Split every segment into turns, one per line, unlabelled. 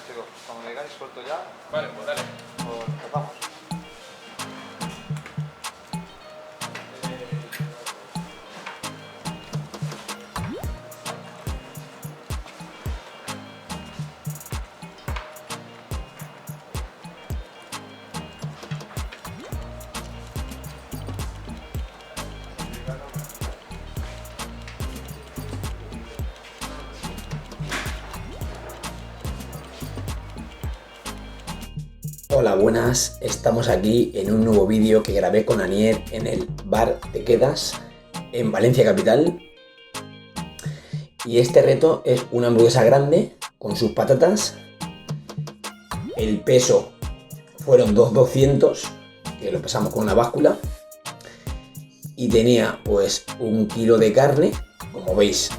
chicos. Cuando me digáis suelto ya.
Vale, pues dale.
Pues empezamos.
Hola, buenas, estamos aquí en un nuevo vídeo que grabé con Anier en el bar Te Quedas en Valencia capital. Y este reto es una hamburguesa grande con sus patatas. El peso fueron 200, que lo pesamos con una báscula. Y tenía pues 1 kilo de carne, como veis,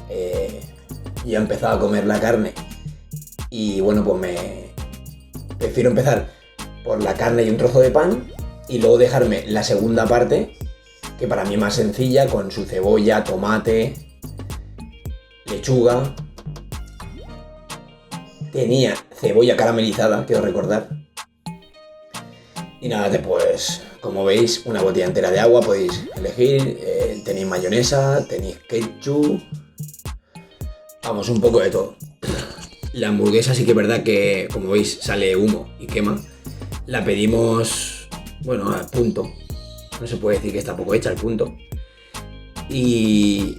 ya he empezado a comer la carne. Y bueno, pues prefiero empezar por la carne y un trozo de pan y luego dejarme la segunda parte, que para mí es más sencilla, con su cebolla, tomate, lechuga. Tenía cebolla caramelizada, quiero recordar. Y nada, después, como veis, una botella entera de agua, podéis elegir. Tenéis mayonesa, tenéis ketchup, vamos, un poco de todo. La hamburguesa sí que es verdad que, como veis, sale humo y quema. La pedimos, bueno, al punto. No se puede decir que está poco hecha, al punto. Y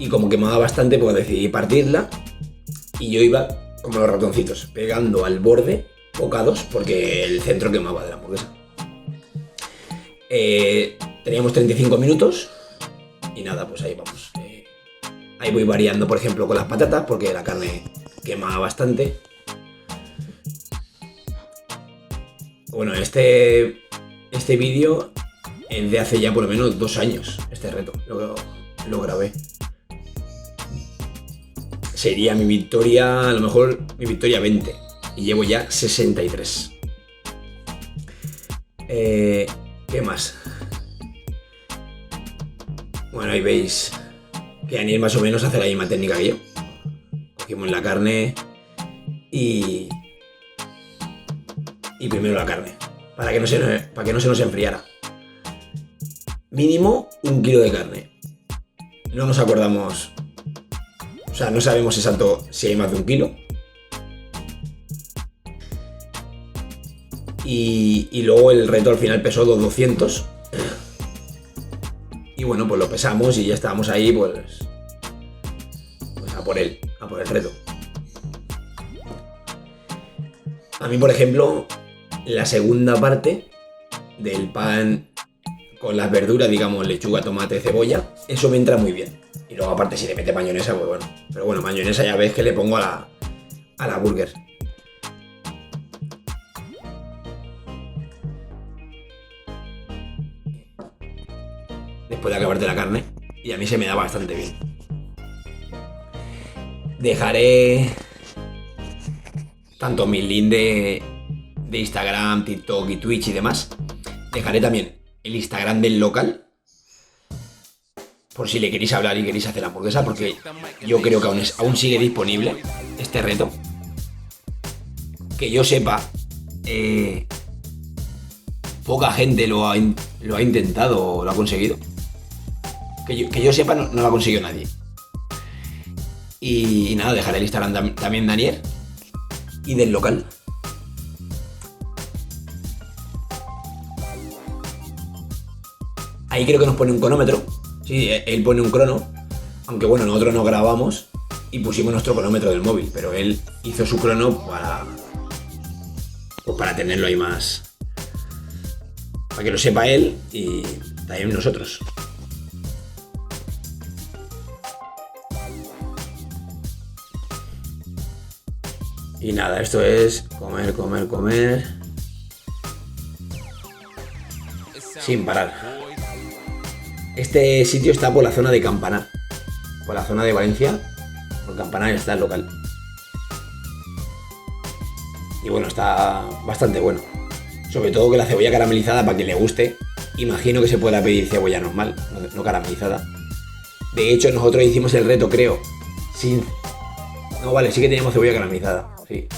como quemaba bastante, pues decidí partirla. Y yo iba como los ratoncitos, pegando al borde bocados, porque el centro quemaba de la hamburguesa. Teníamos 35 minutos. Y nada, pues ahí vamos. Ahí voy variando, por ejemplo, con las patatas, porque la carne quema bastante. Bueno, este vídeo es de hace ya por lo menos 2 años, este reto, lo grabé. Sería mi victoria, a lo mejor mi victoria 20, y llevo ya 63. ¿Qué más? Bueno, ahí veis que Aniel más o menos hace la misma técnica que yo. Cogimos la carne y primero la carne, para que no se nos enfriara. Mínimo 1 kilo de carne. No nos acordamos, o sea, no sabemos exacto si hay más de 1 kilo. Y luego el reto al final pesó 200. Y bueno, pues lo pesamos y ya estábamos ahí, pues a por el reto. A mí, por ejemplo, la segunda parte del pan con las verduras, digamos lechuga, tomate, cebolla, eso me entra muy bien. Y luego aparte si le mete mayonesa, pues bueno. Pero bueno, mayonesa ya ves que le pongo a la burger. Después de acabarte la carne, y a mí se me da bastante bien. Dejaré tanto mi link de Instagram, TikTok y Twitch y demás. Dejaré también el Instagram del local, por si le queréis hablar y queréis hacer la hamburguesa, porque yo creo que aún sigue disponible este reto. Que yo sepa, poca gente lo ha intentado o lo ha conseguido. Que yo sepa, no lo ha conseguido nadie. Y nada, dejaré el Instagram también de Anier y del local. Ahí creo que nos pone un cronómetro. Sí, él pone un crono. Aunque bueno, nosotros no grabamos y pusimos nuestro cronómetro del móvil. Pero él hizo su crono para tenerlo ahí más. Para que lo sepa él y también nosotros. Y nada, esto es comer, comer, comer. Sin parar. Este sitio está por la zona de Campanar. Por la zona de Valencia. Por Campanar está el local. Y bueno, está bastante bueno. Sobre todo que la cebolla caramelizada, para que le guste. Imagino que se pueda pedir cebolla normal, no caramelizada. De hecho, nosotros hicimos el reto, creo, sin... No, vale, sí que teníamos cebolla caramelizada, sí.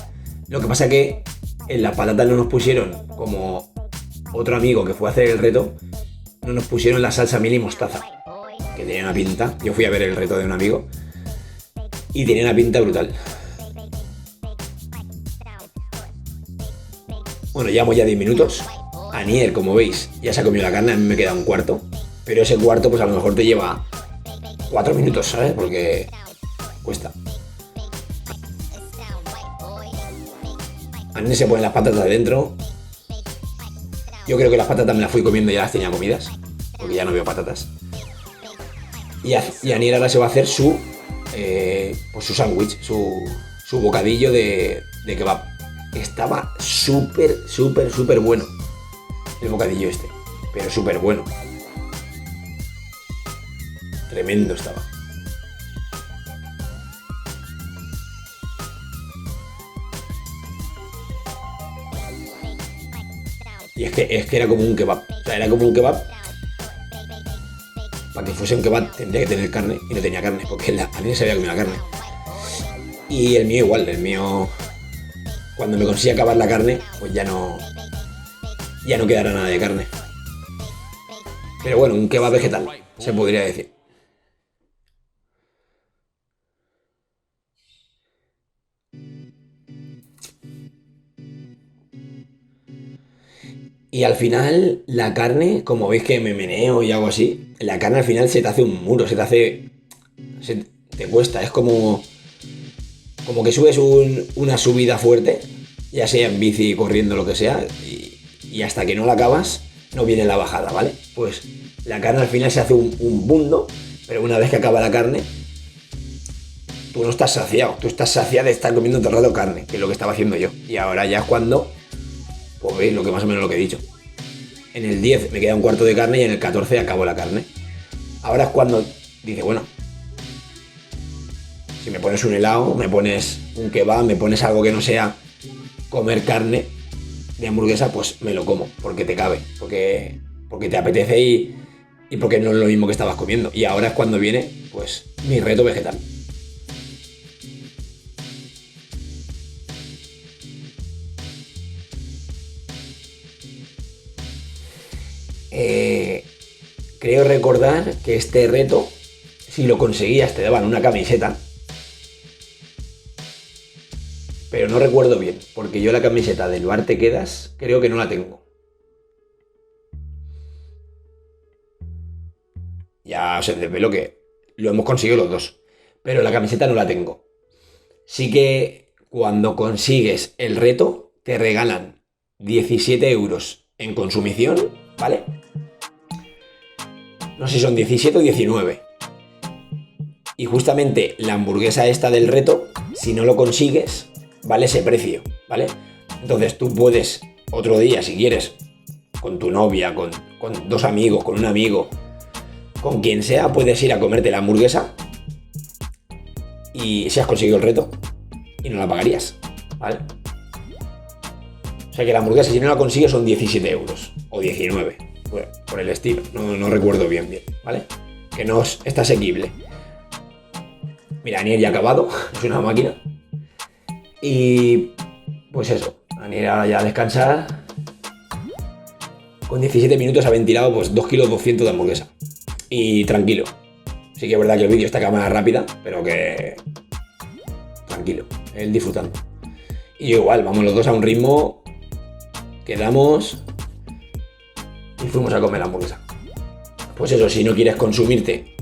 Lo que pasa que en las patatas no nos pusieron, como otro amigo que fue a hacer el reto, no nos pusieron la salsa miel y mostaza, que tenía una pinta. Yo fui a ver el reto de un amigo y tenía una pinta brutal. Bueno, llevamos ya 10 minutos. Anier, como veis, ya se ha comido la carne, a mí me queda un cuarto. Pero ese cuarto, pues a lo mejor te lleva 4 minutos, ¿sabes? Porque cuesta. Anier se pone las patatas adentro. Yo creo que las patatas me las fui comiendo y ya las tenía comidas, porque ya no veo patatas. Y Anier ahora se va a hacer su sándwich, su bocadillo de kebab. Estaba súper bueno el bocadillo este, pero súper bueno. Tremendo estaba. Y es que era como un kebab. O sea, era como un kebab. Para que fuese un kebab tendría que tener carne. Y no tenía carne, porque a mí se había comido la carne. Y el mío igual, el mío... Cuando me consiga acabar la carne, pues ya no quedará nada de carne. Pero bueno, un kebab vegetal, se podría decir. Y al final, la carne, como veis que me meneo y hago así, la carne al final se te hace un muro, te cuesta, es como que subes una subida fuerte, ya sea en bici, corriendo, lo que sea, y hasta que no la acabas, no viene la bajada, ¿vale? Pues la carne al final se hace un bundo, pero una vez que acaba la carne, tú no estás saciado, tú estás saciado de estar comiendo todo el rato carne, que es lo que estaba haciendo yo. Y ahora ya es cuando, pues veis lo que más o menos lo que he dicho. En el 10 me queda un cuarto de carne y en el 14 acabo la carne. Ahora es cuando dice, bueno, si me pones un helado, me pones un kebab, me pones algo que no sea comer carne de hamburguesa, pues me lo como, porque te cabe, porque te apetece y porque no es lo mismo que estabas comiendo. Y ahora es cuando viene, pues, mi reto vegetal. Creo recordar que este reto, si lo conseguías, te daban una camiseta. Pero no recuerdo bien, porque yo la camiseta del bar Te Quedas creo que no la tengo. Ya os desvelo que lo hemos conseguido los dos, pero la camiseta no la tengo. Sí que cuando consigues el reto te regalan 17 euros en consumición, ¿vale? No sé si son 17 o 19. Y justamente la hamburguesa esta del reto, si no lo consigues, vale ese precio, ¿vale? Entonces tú puedes otro día, si quieres, con tu novia, con dos amigos, con un amigo, con quien sea, puedes ir a comerte la hamburguesa y si has conseguido el reto y no la pagarías, ¿vale? O sea que la hamburguesa, si no la consigues, son 17 euros o 19, bueno, por el estilo, no recuerdo bien, ¿vale? Que no está asequible. Mira, Anier ya ha acabado, es una máquina. Y pues eso, Anier ahora ya a descansar. Con 17 minutos ha ventilado pues 2,2 kilos de hamburguesa. Y tranquilo. Sí que es verdad que el vídeo está a cámara rápida, pero que... tranquilo, él disfrutando. Y yo igual, vamos los dos a un ritmo. Quedamos y fuimos a comer la hamburguesa. Pues eso, si no quieres comerte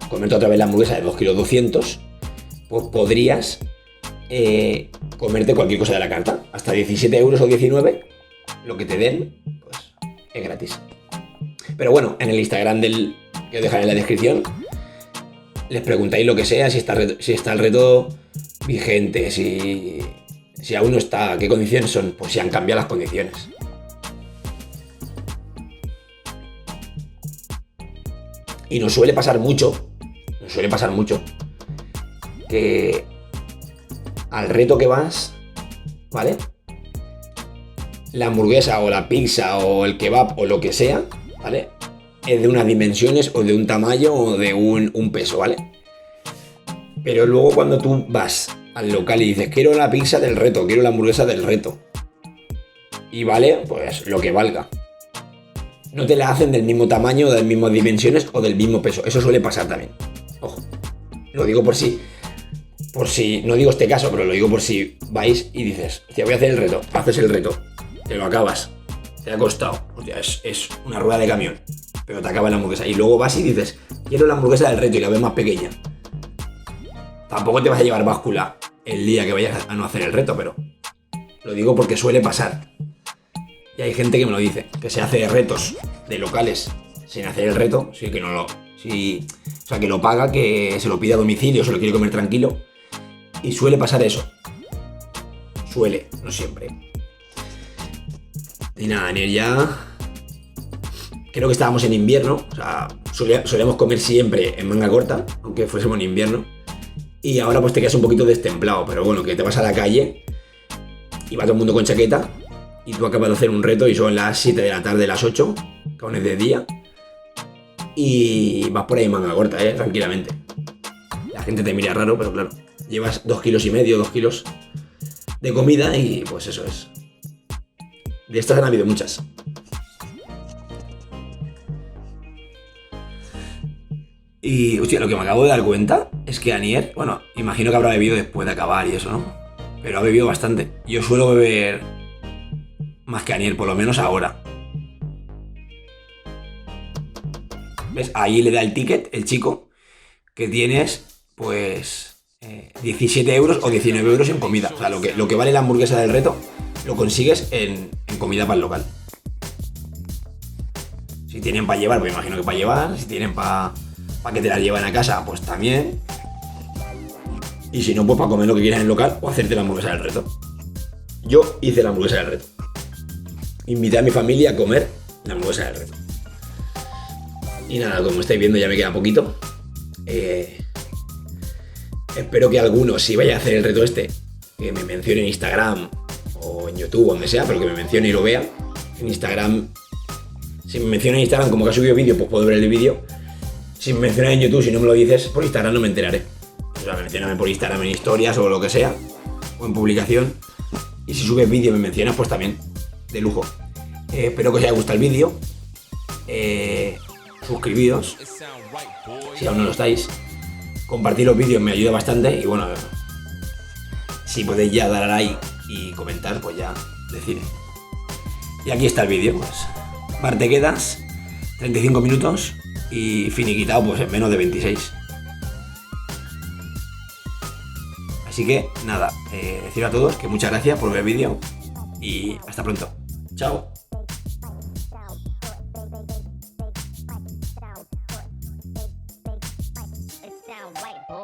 otra vez la hamburguesa de 2,2 kilos, pues podrías comerte cualquier cosa de la carta. Hasta 17 euros o 19, lo que te den, pues es gratis. Pero bueno, en el Instagram que os dejaré en la descripción, les preguntáis lo que sea, si está el reto vigente, si aún no está, qué condiciones son, pues si han cambiado las condiciones. Y nos suele pasar mucho que al reto que vas, ¿vale? La hamburguesa o la pizza o el kebab o lo que sea, ¿vale? Es de unas dimensiones o de un tamaño o de un peso, ¿vale? Pero luego cuando tú vas al local y dices, quiero la pizza del reto, quiero la hamburguesa del reto. Y vale, pues lo que valga. No te la hacen del mismo tamaño, de las mismas dimensiones o del mismo peso. Eso suele pasar también. Ojo. Lo digo por si, no digo este caso, pero lo digo por si vais y dices, hostia, voy a hacer el reto. Haces el reto. Te lo acabas. Te ha costado. Hostia, es una rueda de camión. Pero te acaba la hamburguesa. Y luego vas y dices, quiero la hamburguesa del reto y la ves más pequeña. Tampoco te vas a llevar báscula el día que vayas a no hacer el reto, pero lo digo porque suele pasar. Y hay gente que me lo dice, que se hace retos de locales sin hacer el reto, sí que no lo. Sí, o sea, que lo paga, que se lo pide a domicilio, se lo quiere comer tranquilo. Y suele pasar eso. Suele, no siempre. Y nada, Daniel, ya. Creo que estábamos en invierno, o sea, solíamos comer siempre en manga corta, aunque fuésemos en invierno. Y ahora pues te quedas un poquito destemplado, pero bueno, que te vas a la calle y va todo el mundo con chaqueta. Y tú acabas de hacer un reto y son las 7 de la tarde, las 8, que aún es de día. Y vas por ahí en manga corta, tranquilamente. La gente te mira raro, pero claro, llevas 2,5 kilos, 2 kilos de comida y pues eso es. De estas han habido muchas. Y, hostia, lo que me acabo de dar cuenta es que Anier, bueno, imagino que habrá bebido después de acabar y eso, ¿no? Pero ha bebido bastante. Yo suelo beber más que Anier, por lo menos ahora. ¿Ves? Ahí le da el ticket, el chico, que tienes, pues, 17 euros o 19 euros en comida. O sea, lo que vale la hamburguesa del reto, lo consigues en comida para el local. Si tienen para llevar, pues imagino que para llevar. Si tienen para que te la lleven a casa, pues también. Y si no, pues para comer lo que quieras en el local o hacerte la hamburguesa del reto. Yo hice la hamburguesa del reto. Invité a mi familia a comer la hamburguesa del reto. Y nada, como estáis viendo ya me queda poquito. Espero que algunos, si vaya a hacer el reto este, que me mencione en Instagram o en YouTube o donde sea, pero que me mencione y lo vea. En Instagram, si me menciona en Instagram como que ha subido vídeo, pues puedo ver el vídeo. Si me mencionas en YouTube, si no me lo dices, por Instagram no me enteraré. O sea, mencióname por Instagram en historias o lo que sea, o en publicación. Y si subes vídeo y me mencionas, pues también, de lujo. Espero que os haya gustado el vídeo. Suscribíos, si aún no lo estáis. Compartir los vídeos me ayuda bastante. Y bueno, si podéis ya dar a like y comentar, pues ya decid. Y aquí está el vídeo, pues. Bar Te Quedas, 35 minutos y finiquitado pues en menos de 26. Así que nada, decir a todos que muchas gracias por ver el vídeo y hasta pronto. Chao.
White boy.